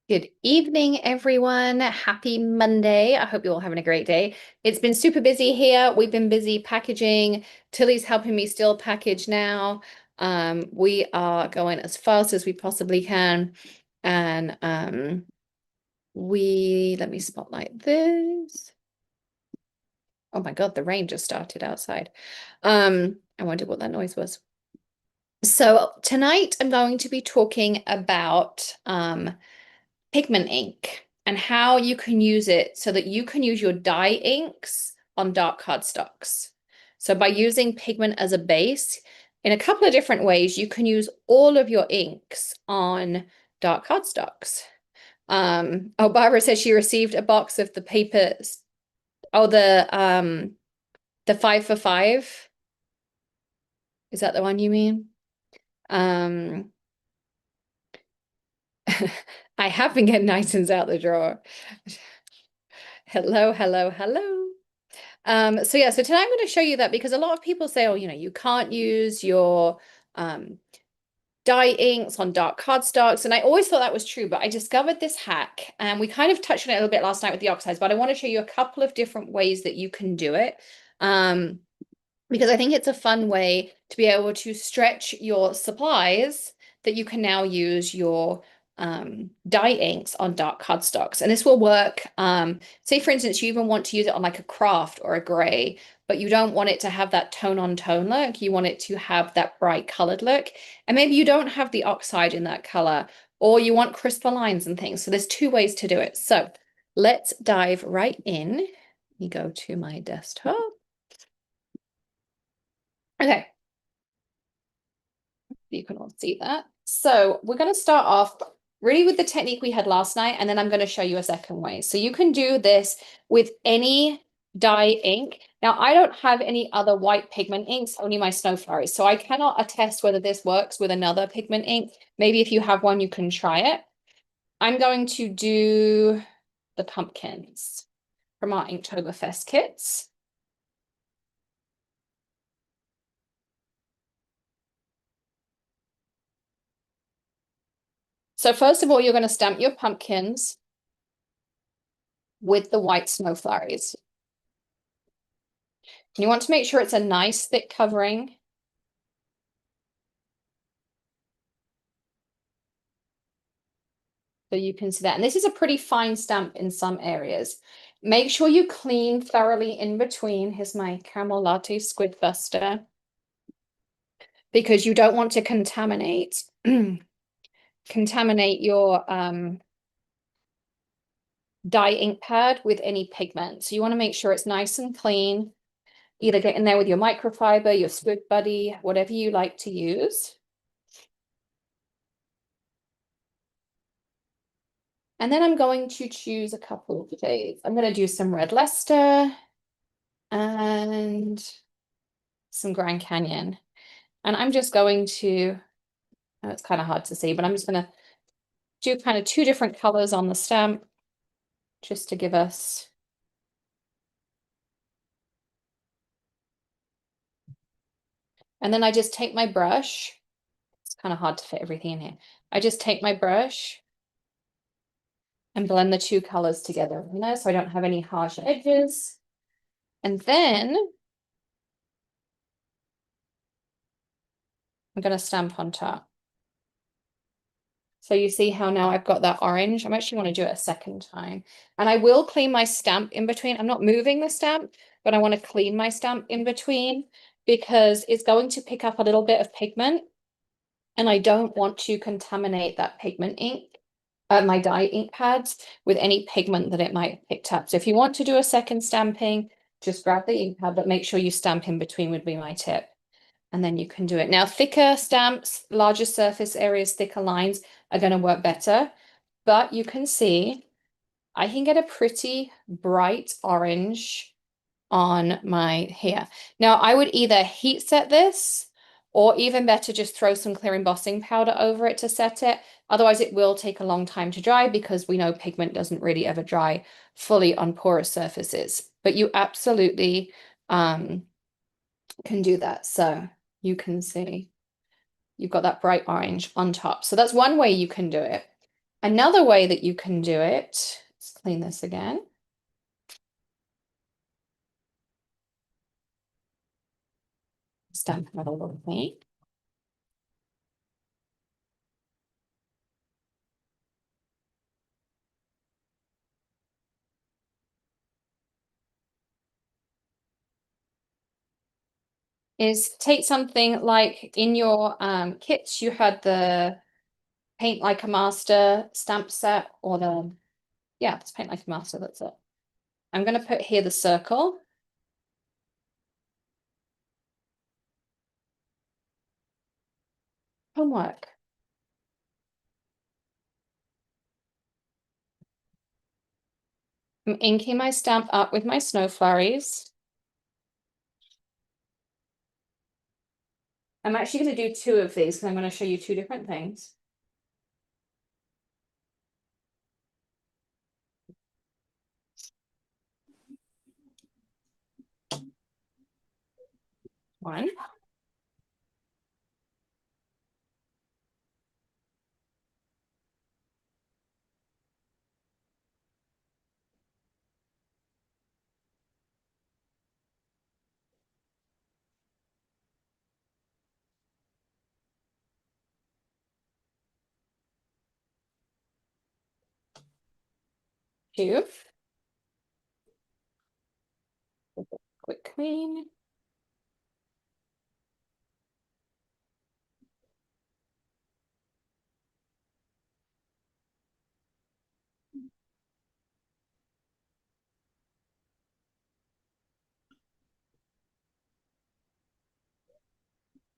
Good evening, everyone. Happy Monday. I hope you're all having a great day. It's been super busy here. We've been busy packaging. Tilly's helping me still package now. We are going as fast as we possibly can. And let me spotlight this. Oh my God, the rain just started outside. I wonder what that noise was. So tonight I'm going to be talking about pigment ink and how you can use it so that you can use your dye inks on dark cardstocks. So by using pigment as a base, in a couple of different ways, you can use all of your inks on dark cardstocks. Oh, Barbara says she received a box of the papers. Oh, the 5 for 5. Is that the one you mean? Um, I have been getting items out the drawer. Hello, hello, hello. So yeah, so tonight I'm going to show you that because a lot of people say, oh, you can't use your dye inks on dark cardstocks. And I always thought that was true, but I discovered this hack and we kind of touched on it a little bit last night with the oxides, but I want to show you a couple of different ways that you can do it. Because I think it's a fun way to be able to stretch your supplies that you can now use your dye inks on dark cardstocks. And this will work. Say, for instance, you even want to use it on like a craft or a gray, but you don't want it to have that tone on tone look. You want it to have that bright colored look. And maybe you don't have the oxide in that color, or you want crisper lines and things. So there's two ways to do it. So let's dive right in. Let me go to my desktop. Okay, you can all see that. So we're going to start off really with the technique we had last night, and then I'm going to show you a second way. So you can do this with any dye ink. Now, I don't have any other white pigment inks, only my snow flurries. So I cannot attest whether this works with another pigment ink. Maybe if you have one, you can try it. I'm going to do the pumpkins from our Inktoberfest kits. So first of all, you're going to stamp your pumpkins with the white snow flurries. You want to make sure it's a nice thick covering. So you can see that. And this is a pretty fine stamp in some areas. Make sure you clean thoroughly in between. Here's my caramel latte squid buster. Because you don't want to contaminate your dye ink pad with any pigment. So you want to make sure it's nice and clean. Either get in there with your microfiber, your Squid Buddy, whatever you like to use. And then I'm going to choose a couple of shades. I'm going to do some Red Leicester and some Grand Canyon. And I'm just going to, oh, it's kind of hard to see, but I'm just going to do kind of two different colors on the stamp just to give us. And then I just take my brush. It's kind of hard to fit everything in here. I just take my brush and blend the two colors together, so I don't have any harsh edges. And then I'm going to stamp on top. So you see how now I've got that orange. I'm actually want to do it a second time. And I will clean my stamp in between. I'm not moving the stamp, but I want to clean my stamp in between because it's going to pick up a little bit of pigment. And I don't want to contaminate that pigment ink, my dye ink pads, with any pigment that it might have picked up. So if you want to do a second stamping, just grab the ink pad, but make sure you stamp in between would be my tip. And then you can do it. Now, thicker stamps, larger surface areas, thicker lines are going to work better. But you can see I can get a pretty bright orange on my hair. Now, I would either heat set this or even better, just throw some clear embossing powder over it to set it. Otherwise, it will take a long time to dry because we know pigment doesn't really ever dry fully on porous surfaces. But you absolutely can do that. So you can see you've got that bright orange on top. So that's one way you can do it. Another way that you can do it, let's clean this again. Stamp it a little bit. Is take something like in your kits, you had the Paint Like a Master stamp set or yeah, it's Paint Like a Master, that's it. I'm going to put here the circle. Homework. I'm inking my stamp up with my snow flurries. I'm actually going to do two of these because I'm going to show you two different things. One. Two. Quick clean.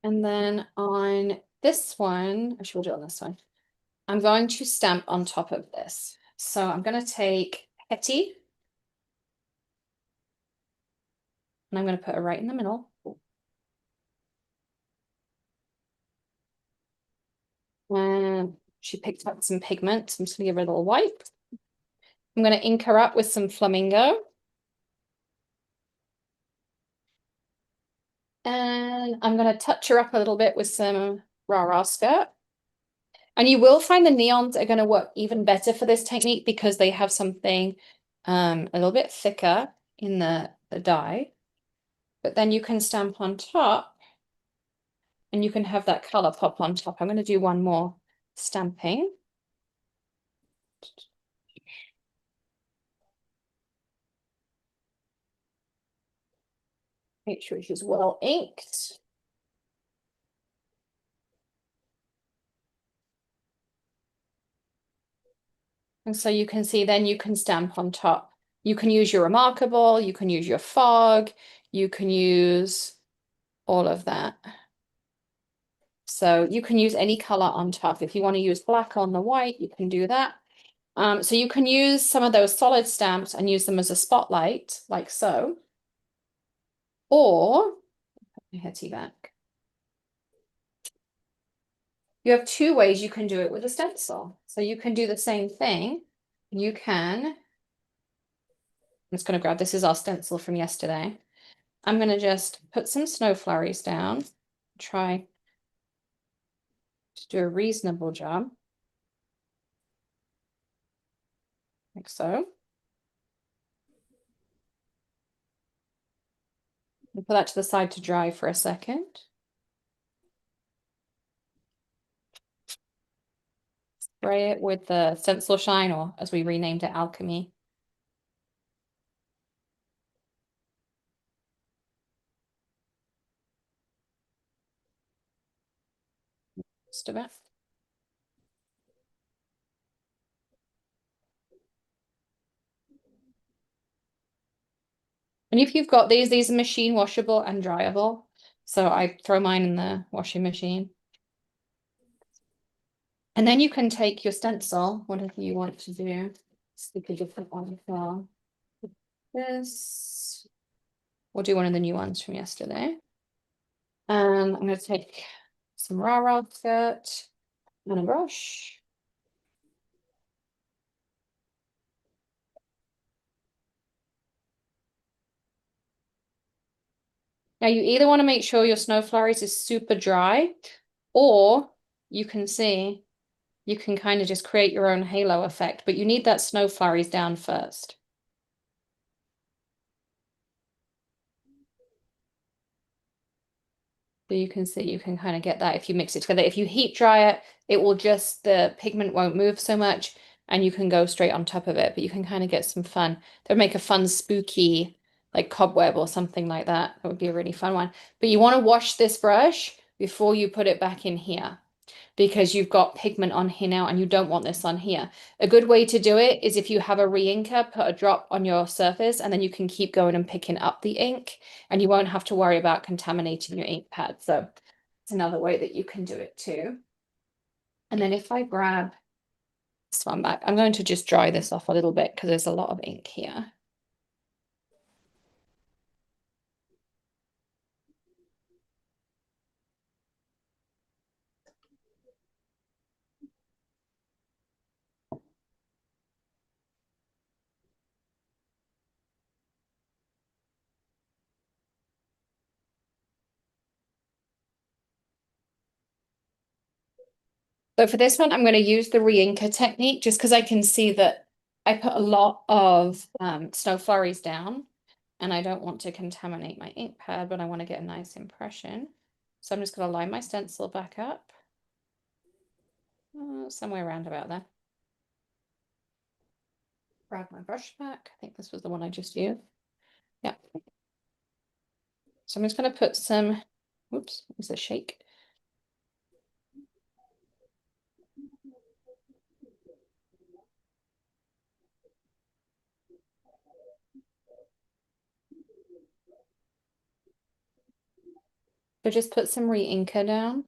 And then on this one, I should do it on this one. I'm going to stamp on top of this. So I'm going to take Hetty and I'm going to put her right in the middle. And she picked up some pigment. So I'm just going to give her a little wipe. I'm going to ink her up with some flamingo. And I'm going to touch her up a little bit with some rah-rah skirt. And you will find the neons are going to work even better for this technique because they have something a little bit thicker in the dye. But then you can stamp on top and you can have that color pop on top. I'm going to do one more stamping. Make sure she's well inked. And so you can see then you can stamp on top. You can use your Remarkable, you can use your fog, you can use all of that. So you can use any color on top. If you want to use black on the white, you can do that. So you can use some of those solid stamps and use them as a spotlight, like so. Or, put my Hetty back. You have two ways you can do it with a stencil. So you can do the same thing. You can, I'm just going to grab, this is our stencil from yesterday. I'm going to just put some snow flurries down, try to do a reasonable job, like so. And put that to the side to dry for a second. Spray it with the Stencil Shine, or as we renamed it, Alchemy. Most of it. And if you've got these are machine washable and dryable. So I throw mine in the washing machine. And then you can take your stencil, whatever you want to do. Stick a different one as well. This. We'll do one of the new ones from yesterday. I'm going to take some rah-rah skirt and a brush. Now you either want to make sure your snow flurries is super dry, or you can see you can kind of just create your own halo effect, but you need that snow flurries down first. So you can see, you can kind of get that if you mix it together. If you heat dry it, it will just, the pigment won't move so much and you can go straight on top of it, but you can kind of get some fun. That would make a fun, spooky, like cobweb or something like that. That would be a really fun one. But you want to wash this brush before you put it back in here, because you've got pigment on here now and you don't want this on here. A good way to do it is if you have a re-inker, put a drop on your surface and then you can keep going and picking up the ink and you won't have to worry about contaminating your ink pad. So it's another way that you can do it too. And then if I grab this one back, I'm going to just dry this off a little bit because there's a lot of ink here. So for this one, I'm going to use the re-inker technique just because I can see that I put a lot of snow flurries down and I don't want to contaminate my ink pad, but I want to get a nice impression. So I'm just going to line my stencil back up, somewhere around about there. Grab my brush back. I think this was the one I just used. Yeah. So I'm just going to put some, whoops, is a shake. So just put some re-inker down.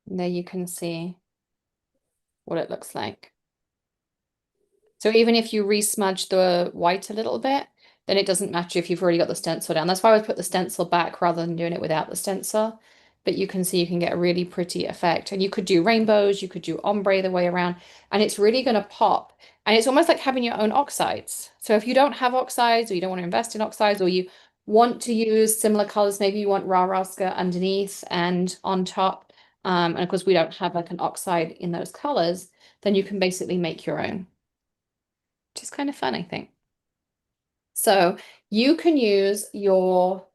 And there you can see what it looks like. So even if you resmudge the white a little bit, then it doesn't matter if you've already got the stencil down. That's why I would put the stencil back rather than doing it without the stencil. But you can see you can get a really pretty effect. And you could do rainbows, you could do ombre the way around, and it's really going to pop. And it's almost like having your own oxides. So if you don't have oxides or you don't want to invest in oxides or you want to use similar colors, maybe you want Raraska underneath and on top, and of course we don't have like an oxide in those colors, then you can basically make your own, which is kind of fun, I think. So you can use your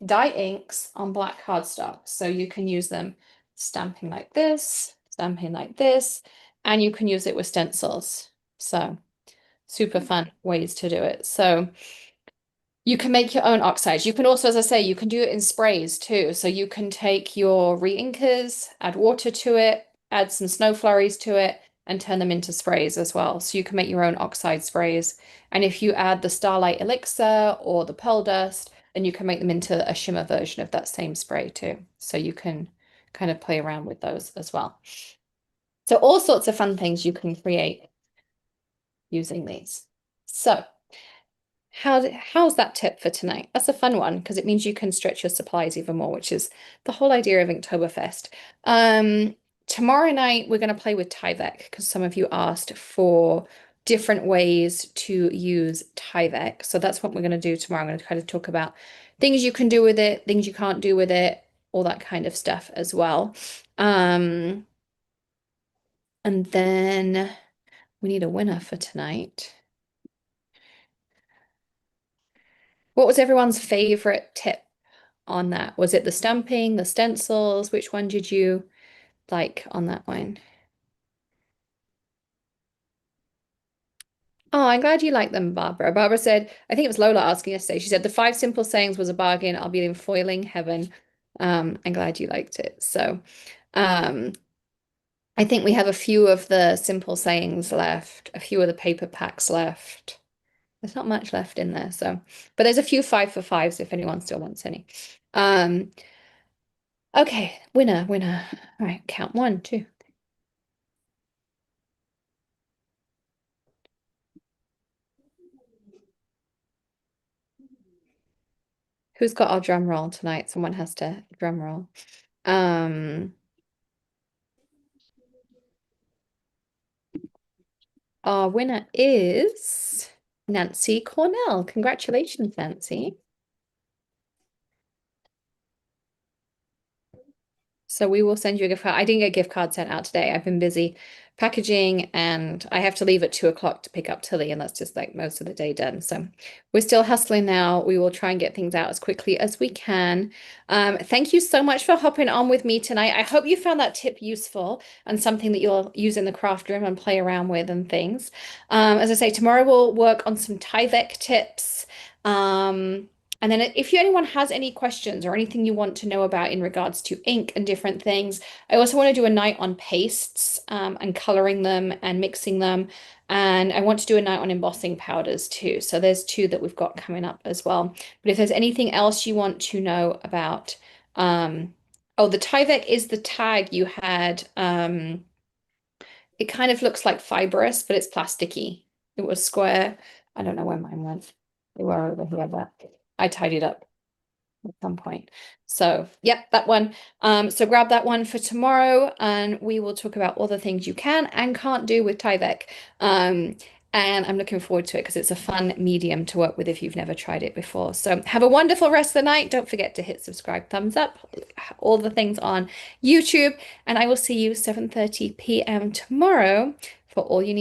dye inks on black cardstock. So you can use them stamping like this, and you can use it with stencils. So super fun ways to do it. So you can make your own oxides. You can also, as I say, you can do it in sprays too. So you can take your re-inkers, add water to it, add some snow flurries to it, and turn them into sprays as well. So you can make your own oxide sprays. And if you add the Starlight Elixir or the Pearl Dust, then you can make them into a shimmer version of that same spray too. So you can kind of play around with those as well. So all sorts of fun things you can create using these. So how's that tip for tonight? That's a fun one because it means you can stretch your supplies even more, which is the whole idea of Inktoberfest. Tomorrow night we're going to play with Tyvek because some of you asked for different ways to use Tyvek. So that's what we're going to do tomorrow. I'm going to kind of talk about things you can do with it, things you can't do with it, all that kind of stuff as well. And then we need a winner for tonight. What was everyone's favorite tip on that? Was it the stamping, the stencils? Which one did you like on that one? Oh, I'm glad you like them, Barbara. Barbara said, I think it was Lola asking yesterday. She said the 5 simple sayings was a bargain. I'll be in foiling heaven. I'm glad you liked it. So, um, I think we have a few of the simple sayings left, a few of the paper packs left. There's not much left in there, so but there's a few 5 for 5s if anyone still wants any. Um, okay, winner, winner. All right, count 1, 2. Who's got our drum roll tonight? Someone has to drum roll. Um, Our winner is Nancy Cornell. Congratulations, Nancy. So we will send you a gift card. I didn't get a gift card sent out today. I've been busy packaging and I have to leave at 2 o'clock to pick up Tilly, and that's just like most of the day done. So we're still hustling now. We will try and get things out as quickly as we can. Thank you so much for hopping on with me tonight. I hope you found that tip useful and something that you'll use in the craft room and play around with and things. As I say, tomorrow we'll work on some Tyvek tips. And then if anyone has any questions or anything you want to know about in regards to ink and different things, I also want to do a night on pastes and coloring them and mixing them. And I want to do a night on embossing powders too. So there's two that we've got coming up as well. But if there's anything else you want to know about, oh, the Tyvek is the tag you had. It kind of looks like fibrous, but it's plasticky. It was square. I don't know where mine went. They were over here, but I tidied up at some point. So, yep, that one. So grab that one for tomorrow, and we will talk about all the things you can and can't do with Tyvek. And I'm looking forward to it because it's a fun medium to work with if you've never tried it before. So have a wonderful rest of the night. Don't forget to hit subscribe, thumbs up, all the things on YouTube, and I will see you 7:30 p.m. tomorrow for all you need